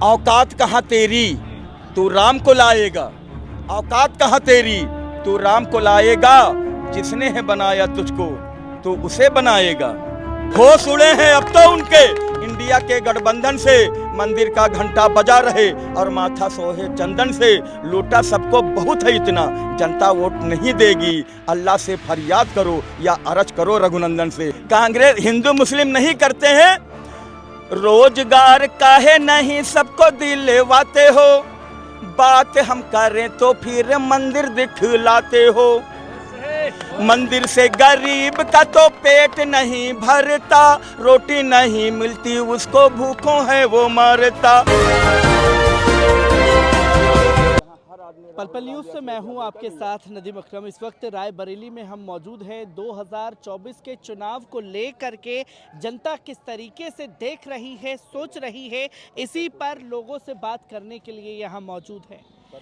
औकात कहाँ तेरी, तू राम को लाएगा। औकात कहाँ तेरी, तू राम को लाएगा। जिसने है बनाया तुझको, तू उसे बनाएगा। होश उड़े हैं अब तो उनके, इंडिया के गठबंधन से। मंदिर का घंटा बजा रहे और माथा सोहे चंदन से। लूटा सबको बहुत है इतना, जनता वोट नहीं देगी। अल्लाह से फरियाद करो या अर्ज करो रघुनंदन से। कांग्रेस हिंदू मुस्लिम नहीं करते हैं, रोजगार काहे नहीं सबको दिलवाते हो। बात हम करें तो फिर मंदिर दिखलाते हो। मंदिर से गरीब का तो पेट नहीं भरता, रोटी नहीं मिलती उसको भूखों है वो मरता। पल न्यूज़ से मैं हूं आपके साथ नदीम अकरम। इस वक्त रायबरेली में हम मौजूद हैं। 2024 के चुनाव को लेकर के जनता किस तरीके से देख रही है, सोच रही है, इसी पर लोगों से बात करने के लिए यहां मौजूद है।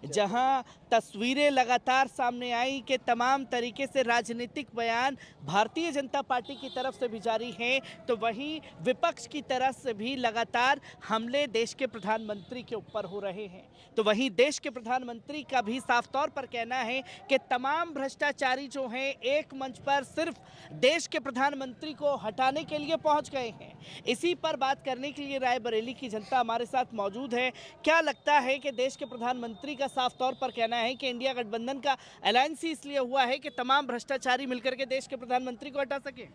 जहां तस्वीरें लगातार सामने आई कि तमाम तरीके से राजनीतिक बयान भारतीय जनता पार्टी की तरफ से भी जारी हैं, तो वहीं विपक्ष की तरफ से भी लगातार हमले देश के प्रधानमंत्री के ऊपर हो रहे हैं। तो वहीं देश के प्रधानमंत्री का भी साफ तौर पर कहना है कि तमाम भ्रष्टाचारी जो हैं एक मंच पर सिर्फ देश के प्रधानमंत्री को हटाने के लिए पहुंच गए हैं। इसी पर बात करने के लिए रायबरेली की जनता हमारे साथ मौजूद है। क्या लगता है कि देश के प्रधानमंत्री का साफ तौर पर कहना है कि इंडिया गठबंधन का अलायंस ही इसलिए हुआ है कि तमाम भ्रष्टाचारी मिलकर के देश के प्रधानमंत्री को हटा सके?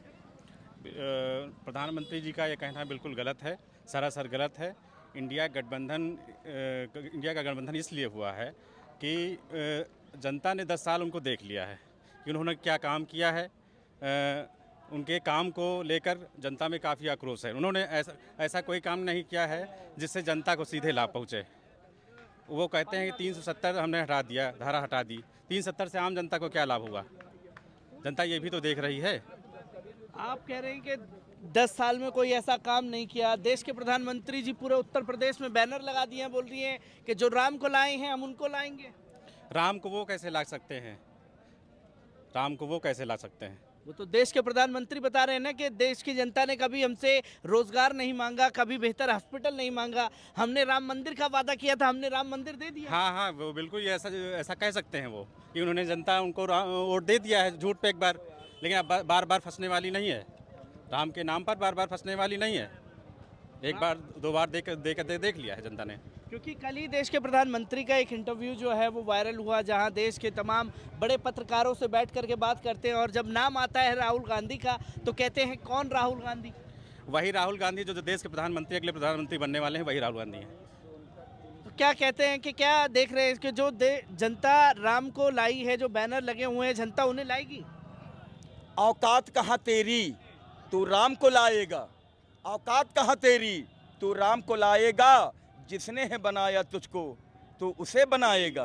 प्रधानमंत्री जी का ये कहना बिल्कुल गलत है, सरासर गलत है। इंडिया का गठबंधन इसलिए हुआ है कि जनता ने 10 साल उनको देख लिया है कि उन्होंने क्या काम किया है। उनके काम को लेकर जनता में काफ़ी आक्रोश है। उन्होंने ऐसा कोई काम नहीं किया है जिससे जनता को सीधे लाभ पहुँचे। वो कहते हैं कि 370 हमने हटा दिया, धारा हटा दी। 370 से आम जनता को क्या लाभ हुआ? जनता ये भी तो देख रही है। आप कह रहे हैं कि 10 साल में कोई ऐसा काम नहीं किया। देश के प्रधानमंत्री जी पूरे उत्तर प्रदेश में बैनर लगा दिए हैं, बोल रही हैं कि जो राम को लाए हैं हम उनको लाएंगे। राम को वो कैसे ला सकते हैं? राम को वो कैसे ला सकते हैं? वो तो देश के प्रधानमंत्री बता रहे हैं ना कि देश की जनता ने कभी हमसे रोजगार नहीं मांगा, कभी बेहतर हॉस्पिटल नहीं मांगा। हमने राम मंदिर का वादा किया था, हमने राम मंदिर दे दिया। हाँ हाँ, वो बिल्कुल ऐसा कह सकते हैं वो कि उन्होंने जनता उनको वोट दे दिया है झूठ पे एक बार, लेकिन अब बार बार फंसने वाली नहीं है। राम के नाम पर बार बार फंसने वाली नहीं है। एक बार 2 बार देख लिया है जनता ने। क्योंकि कल ही देश के प्रधानमंत्री का एक इंटरव्यू जो है वो वायरल हुआ, जहां देश के तमाम बड़े पत्रकारों से बैठ करके बात करते हैं और जब नाम आता है राहुल गांधी का तो कहते हैं कौन राहुल गांधी? वही राहुल गांधी जो देश के प्रधानमंत्री, अगले प्रधानमंत्री बनने वाले हैं, वही राहुल गांधी हैं। तो क्या कहते हैं कि क्या देख रहे हैं कि जो जनता राम को लाई है, जो बैनर लगे हुए हैं, जनता उन्हें लाएगी? औकात कहाँ तेरी, तू राम को लाएगा। औकात कहाँ तेरी, तू राम को लाएगा। जिसने है बनाया तुझको, तू उसे बनाएगा।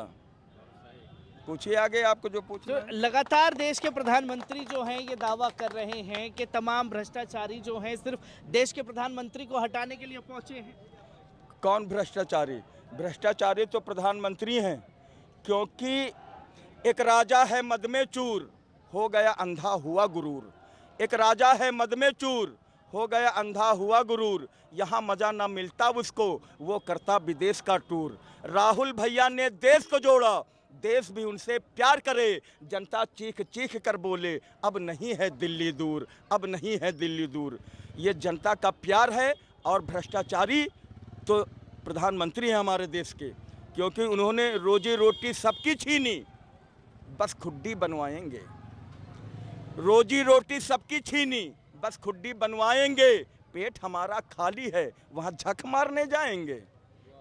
पूछिए आगे, आपको जो पूछना है। लगातार देश के प्रधानमंत्री जो हैं ये दावा कर रहे हैं कि तमाम भ्रष्टाचारी जो हैं सिर्फ देश के प्रधानमंत्री को हटाने के लिए पहुंचे हैं। कौन भ्रष्टाचारी? भ्रष्टाचारी तो प्रधानमंत्री हैं, क्योंकि एक राजा है मद में चूर, हो गया अंधा हुआ गुरूर। एक राजा है मद में चूर, हो गया अंधा हुआ गुरूर। यहाँ मजा ना मिलता उसको, वो करता विदेश का टूर। राहुल भैया ने देश को जोड़ा, देश भी उनसे प्यार करे। जनता चीख चीख कर बोले, अब नहीं है दिल्ली दूर, अब नहीं है दिल्ली दूर। ये जनता का प्यार है। और भ्रष्टाचारी तो प्रधानमंत्री हैं हमारे देश के, क्योंकि उन्होंने रोजी रोटी सबकी छीनी, बस खुड्डी बनवाएंगे। रोजी रोटी सबकी छीनी, बस खुड्डी बनवाएंगे। पेट हमारा खाली है, वहाँ झक मारने जाएंगे।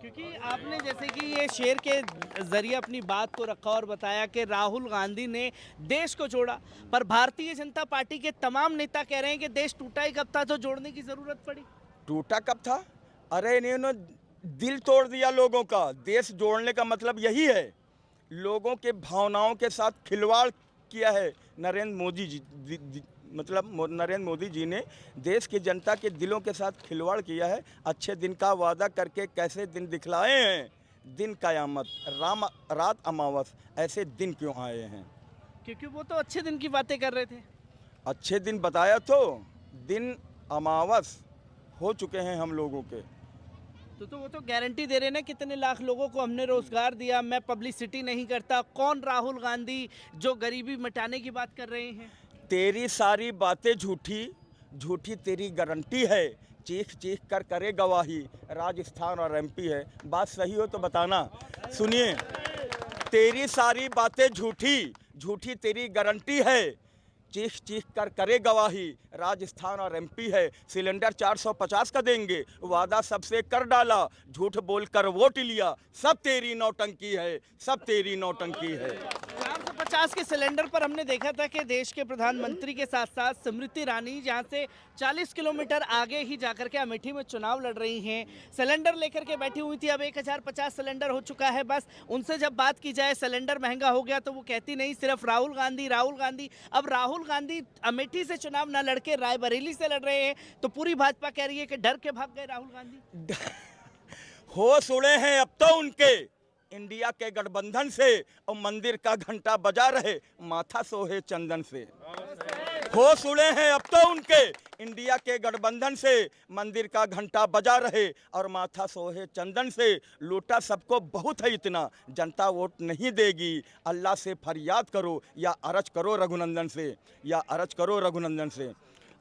क्योंकि आपने जैसे कि ये शेर के जरिए अपनी बात को रखा और बताया कि राहुल गांधी ने देश को जोड़ा, पर भारतीय जनता पार्टी के तमाम नेता कह रहे हैं कि देश टूटा ही कब था तो जोड़ने की जरूरत पड़ी। टूटा कब था? अरे इन्होंने दिल तोड़ दिया लोगों का। देश जोड़ने का मतलब यही है, लोगों के भावनाओं के साथ खिलवाड़ किया है नरेंद्र मोदी जी। नरेंद्र मोदी जी ने देश की जनता के दिलों के साथ खिलवाड़ किया है। अच्छे दिन का वादा करके कैसे दिन दिखलाए हैं। दिन कयामत, रात अमावस, ऐसे दिन क्यों आए हैं? क्योंकि वो तो अच्छे दिन की बातें कर रहे थे। अच्छे दिन बताया तो दिन अमावस हो चुके हैं हम लोगों के। तो वो तो गारंटी दे रहे हैं ना, कितने लाख लोगों को हमने रोजगार दिया, मैं पब्लिसिटी नहीं करता। कौन राहुल गांधी जो गरीबी मिटाने की बात कर रहे हैं? तेरी सारी बातें झूठी, झूठी तेरी गारंटी है, चीख चीख कर करे गवाही, राजस्थान और एमपी है। बात सही हो तो बताना। सुनिए, तेरी सारी बातें झूठी, झूठी तेरी गारंटी है, चीख चीख कर करे गवाही, राजस्थान और एमपी है। सिलेंडर 450 का देंगे, वादा सबसे कर डाला, झूठ बोलकर वोट लिया, सब तेरी नौटंकी है, सब तेरी नौटंकी है। 450 के सिलेंडर पर हमने देखा था कि देश के प्रधानमंत्री के साथ साथ स्मृति ईरानी जहां से 40 किलोमीटर आगे ही जाकर के अमेठी में चुनाव लड़ रही हैं, सिलेंडर लेकर के बैठी हुई थी। अब 1050 सिलेंडर हो चुका है। बस उनसे जब बात की जाए सिलेंडर महंगा हो गया तो वो कहती नहीं, सिर्फ राहुल गांधी राहुल गांधी। अब राहुल गांधी अमेठी से चुनाव न लड़के रायबरेली से लड़ रहे हैं, तो पूरी भाजपा कह रही है कि डर के भाग गए राहुल गांधी। होश उड़े हैं अब तो उनके इंडिया के गठबंधन से, और मंदिर का घंटा बजा रहे, माथा सोहे चंदन से। होश उड़े हैं अब तो उनके इंडिया के गठबंधन से, मंदिर का घंटा बजा रहे और माथा सोहे चंदन से। लूटा सबको बहुत है इतना, जनता वोट नहीं देगी, अल्लाह से फरियाद करो या अर्ज करो रघुनंदन से, या अर्ज करो रघुनंदन से।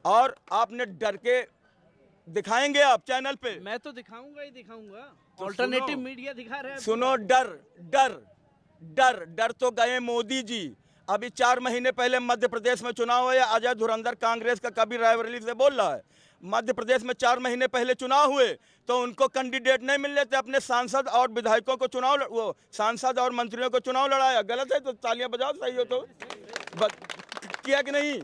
और आपने डर के दिखाएंगे आप चैनल पे? मैं तो दिखाऊंगा ही दिखाऊंगा, तो ऑल्टरनेटिव मीडिया दिखा रहे हैं। सुनो, डर डर डर डर तो गए मोदी जी। अभी 4 महीने पहले मध्य प्रदेश में चुनाव हुए, अजय धुरंधर कांग्रेस का कभी रायबरेली से बोल रहा है। मध्य प्रदेश में 4 महीने पहले चुनाव हुए तो उनको कैंडिडेट नहीं मिल रहे थे, अपने सांसद और विधायकों को चुनाव, वो सांसद और मंत्रियों को चुनाव लड़ाया। गलत है तो तालियां बजाओ, सही हो तो किया कि नहीं?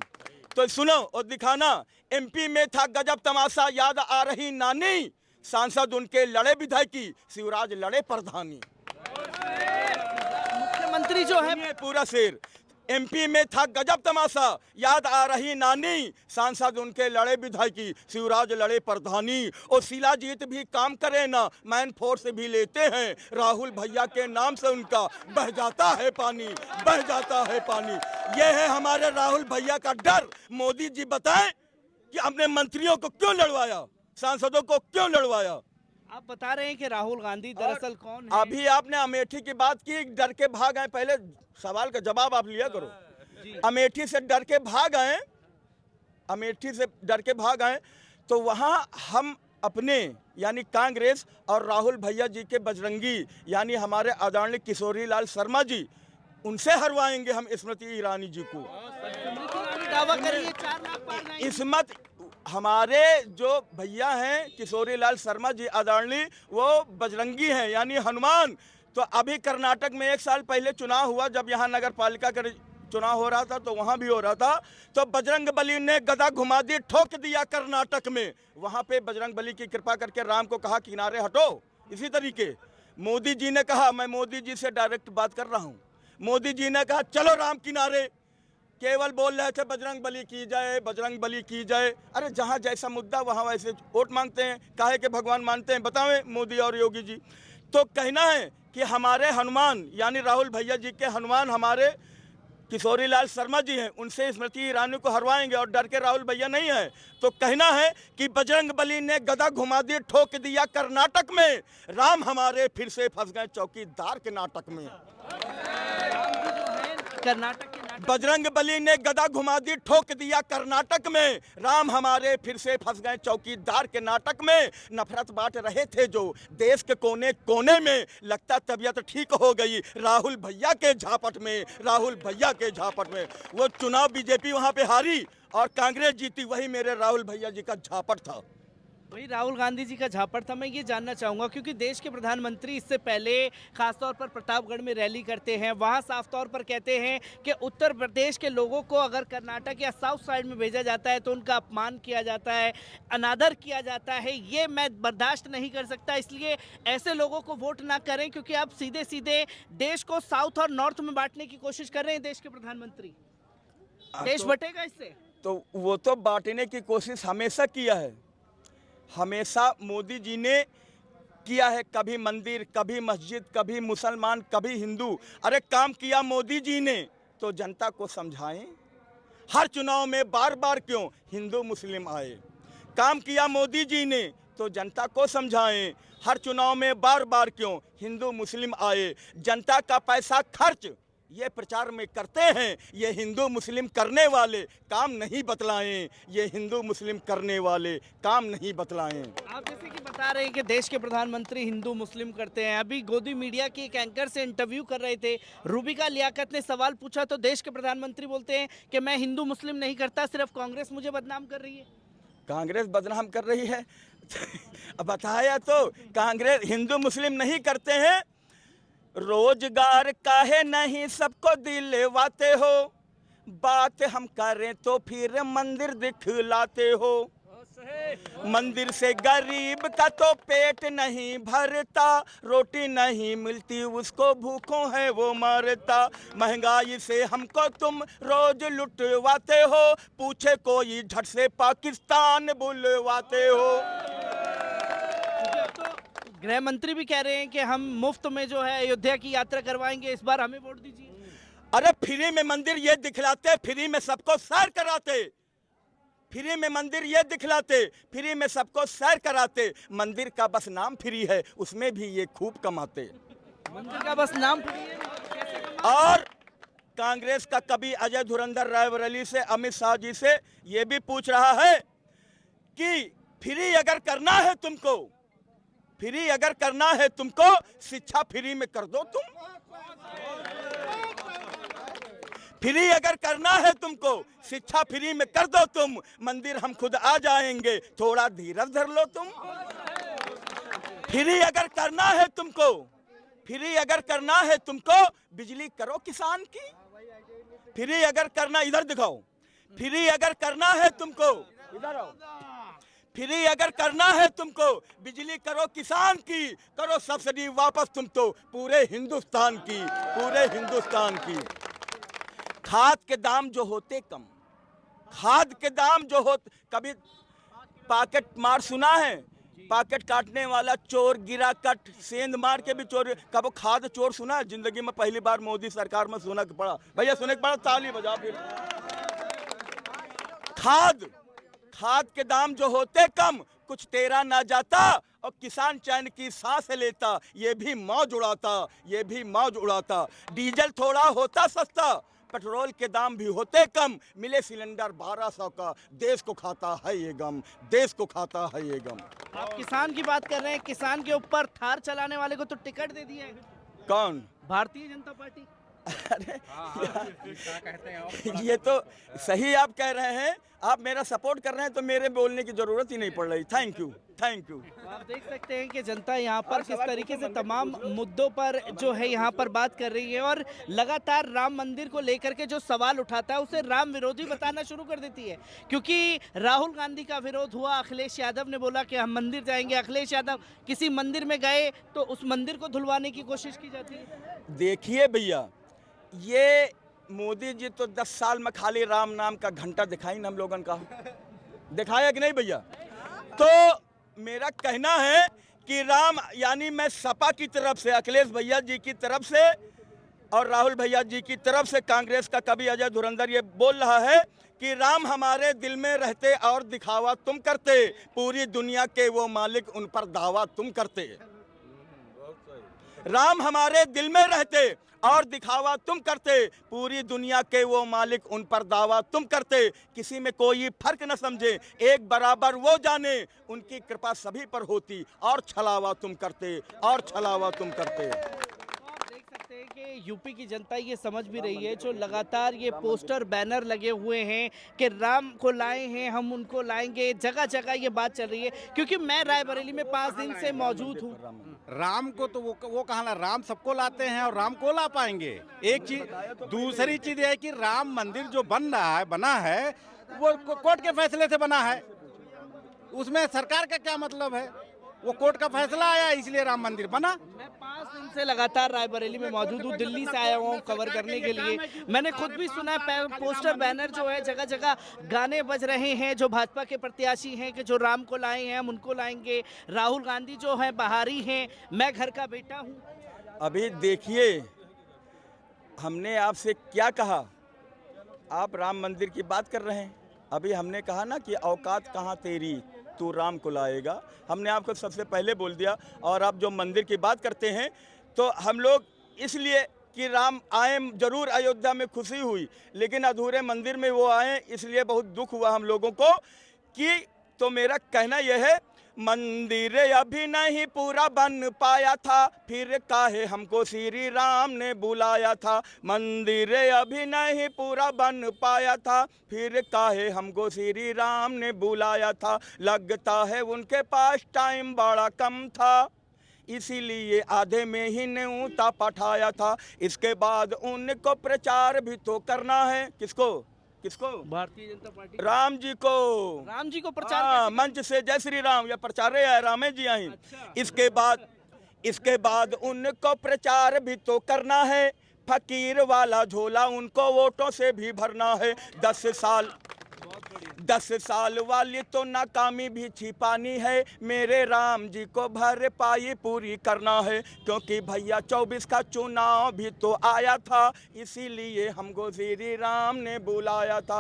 तो सुनो और दिखाना। एमपी में था गजब तमाशा, याद आ रही नानी, सांसद उनके लड़े विधायकी, शिवराज लड़े प्रधानी। मुख्यमंत्री जो है पूरा शेर, एमपी में था गजब तमाशा, याद आ रही नानी, सांसद उनके लड़े विधायकी, शिवराज लड़े प्रधानी। और शिलाजीत भी काम करे ना, मैन फोर्स भी लेते हैं, राहुल भैया के नाम से उनका बह जाता है पानी, बह जाता है पानी। ये है हमारे राहुल भैया का डर। मोदी जी बताएं कि अपने मंत्रियों को क्यों लड़वाया, सांसदों को क्यों लड़वाया? आप बता रहे हैं कि राहुल गांधी दरअसल कौन है? अभी आपने अमेठी की बात की, डर के भाग आए। पहले सवाल का जवाब आप लिया करो। अमेठी से डर के भाग आए, अमेठी से डर के भाग आए, तो वहां हम अपने यानी कांग्रेस और राहुल भैया जी के बजरंगी यानी हमारे आदरणीय किशोरी लाल शर्मा जी, उनसे हरवाएंगे हम स्मृति ईरानी जी को। दावा करिए 4 लाख पार नहीं। इसमत हमारे जो भैया हैं किशोरी लाल शर्मा जी आदरणीय, वो बजरंगी हैं यानी हनुमान। तो अभी कर्नाटक में 1 साल पहले चुनाव हुआ, जब यहाँ नगर पालिका का चुनाव हो रहा था तो वहाँ भी हो रहा था, तो बजरंग बली ने गदा घुमा दी, ठोक दिया कर्नाटक में। वहाँ पे बजरंग बली की कृपा करके राम को कहा किनारे हटो। इसी तरीके मोदी जी ने कहा, मैं मोदी जी से डायरेक्ट बात कर रहा हूँ, मोदी जी ने कहा चलो राम किनारे। केवल बोल रहे थे बजरंग बली की जाए, बजरंग बली की जाए। अरे जहाँ जैसा मुद्दा वहाँ वैसे वोट मांगते हैं, काहे के भगवान मानते हैं बतावें मोदी और योगी जी। तो कहना है कि हमारे हनुमान यानी राहुल भैया जी के हनुमान हमारे किशोरी लाल शर्मा जी हैं, उनसे स्मृति ईरानी को हरवाएंगे और डर के राहुल भैया नहीं है। तो कहना है कि बजरंग बली ने गदा घुमा दी, ठोक दिया कर्नाटक में, राम हमारे फिर से फंस गए चौकीदार के नाटक में। कर्नाटक के बजरंग बली ने गदा घुमा दी, ठोक दिया कर्नाटक में, राम हमारे फिर से फंस गए चौकीदार के नाटक में। नफरत बांट रहे थे जो देश के कोने कोने में, लगता तबीयत ठीक हो गई राहुल भैया के झापट में, राहुल भैया के झापट में। वो चुनाव बीजेपी वहां पे हारी और कांग्रेस जीती, वही मेरे राहुल भैया जी का झापट था। वही राहुल गांधी जी का झापड़ था। मैं ये जानना चाहूँगा क्योंकि देश के प्रधानमंत्री इससे पहले खासतौर पर प्रतापगढ़ में रैली करते हैं, वहाँ साफ तौर पर कहते हैं कि उत्तर प्रदेश के लोगों को अगर कर्नाटक या साउथ साइड में भेजा जाता है तो उनका अपमान किया जाता है, अनादर किया जाता है, ये मैं बर्दाश्त नहीं कर सकता, इसलिए ऐसे लोगों को वोट ना करें। क्योंकि आप सीधे सीधे देश को साउथ और नॉर्थ में बांटने की कोशिश कर रहे हैं देश के प्रधानमंत्री। देश बटेगा इससे? तो वो तो बांटने की कोशिश हमेशा किया है, हमेशा मोदी जी ने किया है। कभी मंदिर, कभी मस्जिद, कभी मुसलमान, कभी हिंदू। अरे काम किया मोदी जी ने तो जनता को समझाएं। हर चुनाव में बार बार क्यों हिंदू मुस्लिम आए? काम किया मोदी जी ने तो जनता को समझाएं। हर चुनाव में बार बार क्यों हिंदू मुस्लिम आए, जनता का पैसा खर्च ये प्रचार में करते हैं। ये हिंदू मुस्लिम करने वाले काम नहीं बतलाएं, ये हिंदू मुस्लिम करने वाले काम नहीं बतलाएं। आप जैसे कि बता रहे हैं कि देश के प्रधानमंत्री हिंदू मुस्लिम करते हैं। अभी गोदी मीडिया के एक एंकर से इंटरव्यू कर रहे थे, रूबिका लियाकत ने सवाल पूछा तो देश के प्रधानमंत्री बोलते हैं कि मैं हिंदू मुस्लिम नहीं करता, सिर्फ कांग्रेस मुझे बदनाम कर रही है। कांग्रेस बदनाम कर रही है? अब बताया तो कांग्रेस हिंदू मुस्लिम नहीं करते हैं। रोजगार काहे नहीं सबको दिलवाते हो, बात हम करें तो फिर मंदिर दिखलाते हो। मंदिर से गरीब का तो पेट नहीं भरता, रोटी नहीं मिलती उसको भूखों है वो मरता। महंगाई से हमको तुम रोज लुटवाते हो, पूछे कोई झट से पाकिस्तान बुलवाते हो। गृह मंत्री भी कह रहे हैं कि हम मुफ्त में जो है अयोध्या की यात्रा करवाएंगे, इस बार हमें वोट दीजिए। अरे फ्री में मंदिर ये दिखलाते, फ्री में सबको सैर कराते, फ्री में मंदिर ये दिखलाते, फ्री में सबको सैर कराते। मंदिर का बस नाम फ्री है, उसमें भी ये खूब कमाते। मंदिर का बस नाम फ्री है। और कांग्रेस का कभी अजय धुरंधर रायबरेली से अमित शाह जी से ये भी पूछ रहा है कि फ्री अगर करना है तुमको, फ्री अगर करना है तुमको, शिक्षा फ्री में कर दो तुम। फ्री अगर करना है तुमको, शिक्षा फ्री में कर दो तुम। मंदिर हम खुद आ जाएंगे, थोड़ा धीरज धर लो तुम। फ्री अगर करना है तुमको, फ्री अगर करना है तुमको, बिजली करो किसान की। फ्री अगर करना, इधर दिखाओ, फ्री अगर करना है तुमको, इधर आओ, फ्री अगर करना है तुमको, बिजली करो किसान की, करो सब्सिडी वापस तुम तो पूरे हिंदुस्तान की, पूरे हिंदुस्तान की। खाद के दाम जो होते कम, खाद के दाम जो होते, कभी पॉकेट मार सुना है? पॉकेट काटने वाला चोर, गिरा कट, सेंध मार के भी चोर। कब खाद चोर सुना है? जिंदगी में पहली बार मोदी सरकार में सुना के पड़ा। भैया सुने के पड़ा, ताली बजा फिर। खाद के दाम जो होते कम, कुछ तेरा ना जाता और किसान चैन की सांस लेता। ये भी मौज उड़ाता, ये भी मौज उड़ाता। डीजल थोड़ा होता सस्ता, पेट्रोल के दाम भी होते कम, मिले सिलेंडर 1200 का, देश को खाता है ये गम, देश को खाता है ये गम। आप किसान की बात कर रहे हैं, किसान के ऊपर थार चलाने वाले को तो टिकट दे दिए। कौन? भारतीय जनता पार्टी। अरे ये तो सही आप कह रहे हैं, आप मेरा सपोर्ट कर रहे हैं तो मेरे बोलने की जरूरत ही नहीं पड़ रही। Thank you, thank you. आप देख सकते हैं कि जनता यहाँ पर किस तरीके से तमाम मुद्दों पर जो है यहाँ पर बात कर रही है और लगातार राम मंदिर को लेकर के जो सवाल उठाता है उसे राम विरोधी बताना शुरू कर देती है। क्योंकि राहुल गांधी का विरोध हुआ, अखिलेश यादव ने बोला कि हम मंदिर जाएंगे, अखिलेश यादव किसी मंदिर में गए तो उस मंदिर को धुलवाने की कोशिश की जाती है। देखिए भैया, ये मोदी जी तो 10 साल में खाली राम नाम का घंटा दिखाई ना हम लोगन का, दिखाया कि नहीं भैया? तो मेरा कहना है कि राम, यानी मैं सपा की तरफ से, अखिलेश भैया जी की तरफ से और राहुल भैया जी की तरफ से, कांग्रेस का कभी अजय धुरंधर ये बोल रहा है कि राम हमारे दिल में रहते और दिखावा तुम करते, पूरी दुनिया के वो मालिक उन पर दावा तुम करते। राम हमारे दिल में रहते और दिखावा तुम करते, पूरी दुनिया के वो मालिक उन पर दावा तुम करते। किसी में कोई फर्क न समझे, एक बराबर वो जाने, उनकी कृपा सभी पर होती और छलावा तुम करते, और छलावा तुम करते। देख सकते हैं कि यूपी की जनता ये समझ भी रही है, जो लगातार ये पोस्टर बैनर लगे हुए हैं कि राम को लाए हैं, हम उनको लाएंगे, जगह जगह ये बात चल रही है। क्योंकि मैं रायबरेली में 5 दिन से मौजूद हूँ। राम को तो वो कहा ना, राम सबको लाते हैं और राम को ला पाएंगे। एक चीज, दूसरी चीज है कि राम मंदिर जो बना है वो कोर्ट के फैसले से बना है, उसमें सरकार का क्या मतलब है? वो कोर्ट का फैसला आया इसलिए राम मंदिर बना। मैं 5 दिन से लगातार रायबरेली में मौजूद हूँ, दिल्ली से आया हूँ कवर करने के लिए। मैंने खुद भी सुना पोस्टर बैनर जो है जगह जगह गाने बज रहे हैं, जो भाजपा के प्रत्याशी हैं कि जो राम को लाए हैं हम उनको लाएंगे। राहुल गांधी जो है बाहरी हैं, मैं घर का बेटा हूँ। अभी देखिए, हमने आपसे क्या कहा? आप राम मंदिर की बात कर रहे हैं। अभी हमने कहा ना कि औकात कहाँ तेरी, तू राम को लाएगा। हमने आपको सबसे पहले बोल दिया। और आप जो मंदिर की बात करते हैं, तो हम लोग इसलिए कि राम आए, जरूर अयोध्या में खुशी हुई, लेकिन अधूरे मंदिर में वो आए, इसलिए बहुत दुख हुआ हम लोगों को। कि तो मेरा कहना यह है, मंदिर अभी नहीं पूरा बन पाया था, फिर काहे हमको श्री राम ने बुलाया था। मंदिर अभी नहीं पूरा बन पाया था, फिर काहे हमको श्री राम ने बुलाया था। लगता है उनके पास टाइम बड़ा कम था, इसीलिए आधे में ही न्योता पठाया था। इसके बाद उनको प्रचार भी तो करना है। किसको किसको? भारतीय जनता पार्टी राम जी को। राम जी को प्रचार हाँ, कैसे मंच से जय श्री राम या प्रचारे है रामे जी आई। अच्छा। इसके बाद उनको प्रचार भी तो करना है, फकीर वाला झोला उनको वोटों से भी भरना है। 10 साल वाली तो नाकामी भी छिपानी है, मेरे राम जी को भरपाई पूरी करना है। क्योंकि भैया 24 का चुनाव भी तो आया था, इसीलिए हमको श्री राम ने बुलाया था।